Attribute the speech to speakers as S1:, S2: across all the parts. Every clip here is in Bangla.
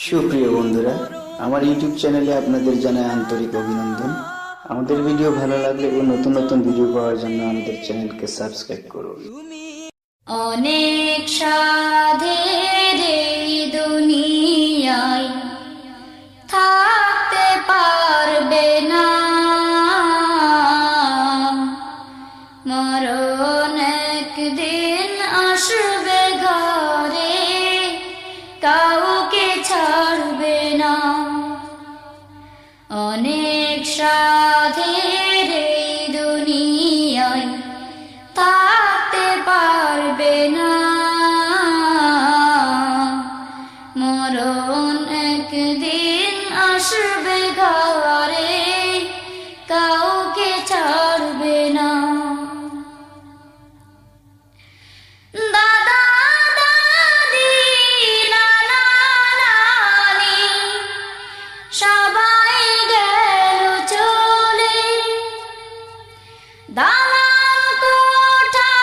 S1: সুপ্রিয় বন্ধুরা, আমার ইউটিউব চ্যানেলে আপনাদের জানাই আন্তরিক অভিনন্দন। আমাদের ভিডিও ভালো লাগলে ও নতুন নতুন ভিডিও পাওয়ার জন্য আমাদের চ্যানেলকে সাবস্ক্রাইব করুন।
S2: অনেক সাধের এই দুনিয়ায় থাকতে পারবে না, মরণ একদিন আসবে ঘরে, কাউকে ছাড়বে না। অনেক সাধের এই দুনিয়ায় থাকতে পারবে না, মরণ একদিন আসবে ঘরে, কাউকে ছাড়বে না। দাদা দাদি নানা নানি সবাই গেল চলে, দালান কোঠা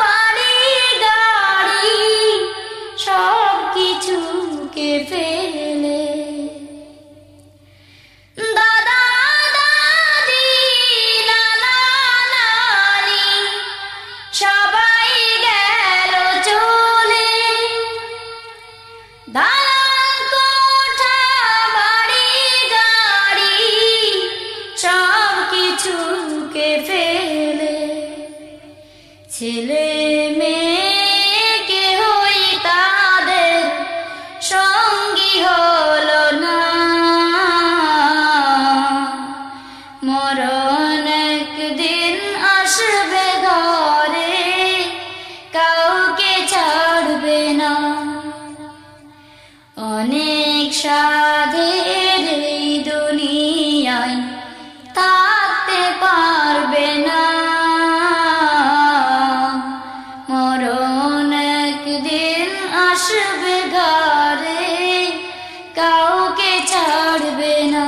S2: বাড়ি গাড়ি সব কিছুকে ফেলে। দাদা দাদি নানা নানি সবাই গেল চলে, দালান কোঠা বাড়ি গাড়ি সব কিছুকে ফেলে। ছেলে মেয়ে কেহই তাদের সঙ্গী হলো না, মরণ একদিন আসবে ঘরে, কাউকে ছাড়বে না। অনেক সাধের এই দুনিয়ায় থাকতে পারবে না, মরণ একদিন আসবে ঘরে, কাউকে ছাড়বে না।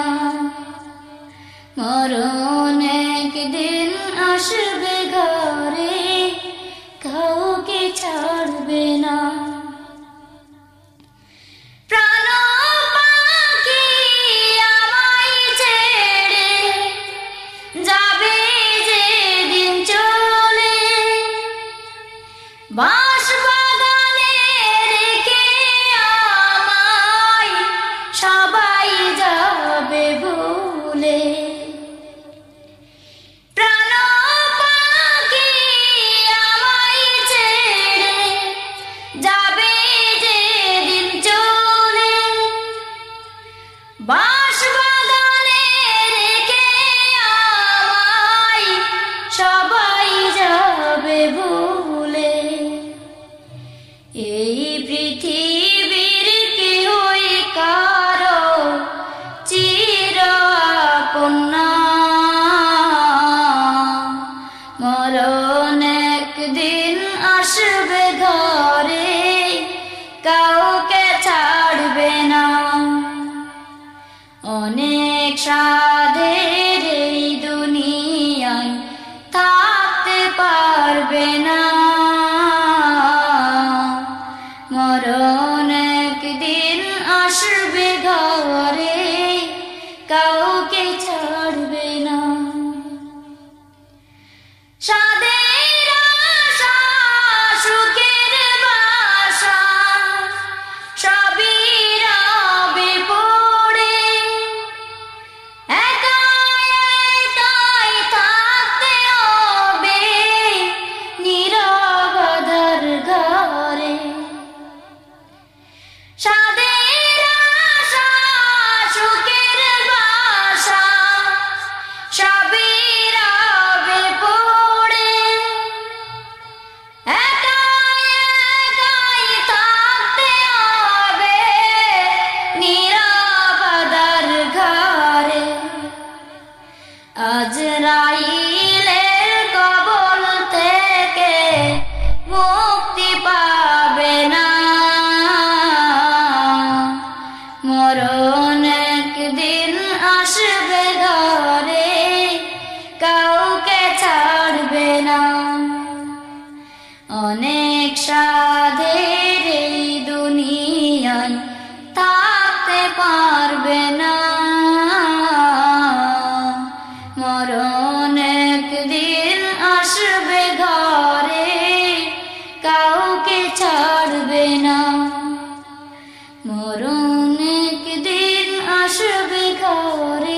S2: মরণ একদিন আসবে ঘরে, কাউকে ছাড়বে না। প্রাণ পাখি আমায় ছেড়ে যাবে যেদিন চলে, বাঁশ বাগানে রেখে আমায় সবাই যাবে ভুলে। প্রাণ পাখি আমায় ছেড়ে যাবে যেদিন চলে, বাঁশ বাগানে রেখে আমায় সবাই যাবে ভুলে। এই পৃথিবীর কেহই কারো চির আপন না, মরণ একদিন আসবে ঘরে, কাউকে ছাড়বে না। অনেক সাধের এই দুনিয়ায় থাকতে পারবে না, মরণ একদিন আসবে ঘরে, কাউকে ছাড়বে না। সাধের আশা সুখের বাসা সবই রবে পড়ে, একা একাই থাকতে হবে নীরবতার ঘরে। সাধের আশা সুখের বাসা সবই রবে পড়ে, একা একাই থাকতে হবে নীরবতার ঘরে। আজরাইলের কবল থেকে মুক্তি পাবে না, মরণ একদিন আসবে ঘরে, কাউকে ছাড়বে না। অনেক সাধের এই দুনিয়ায় থাকতে ঘরে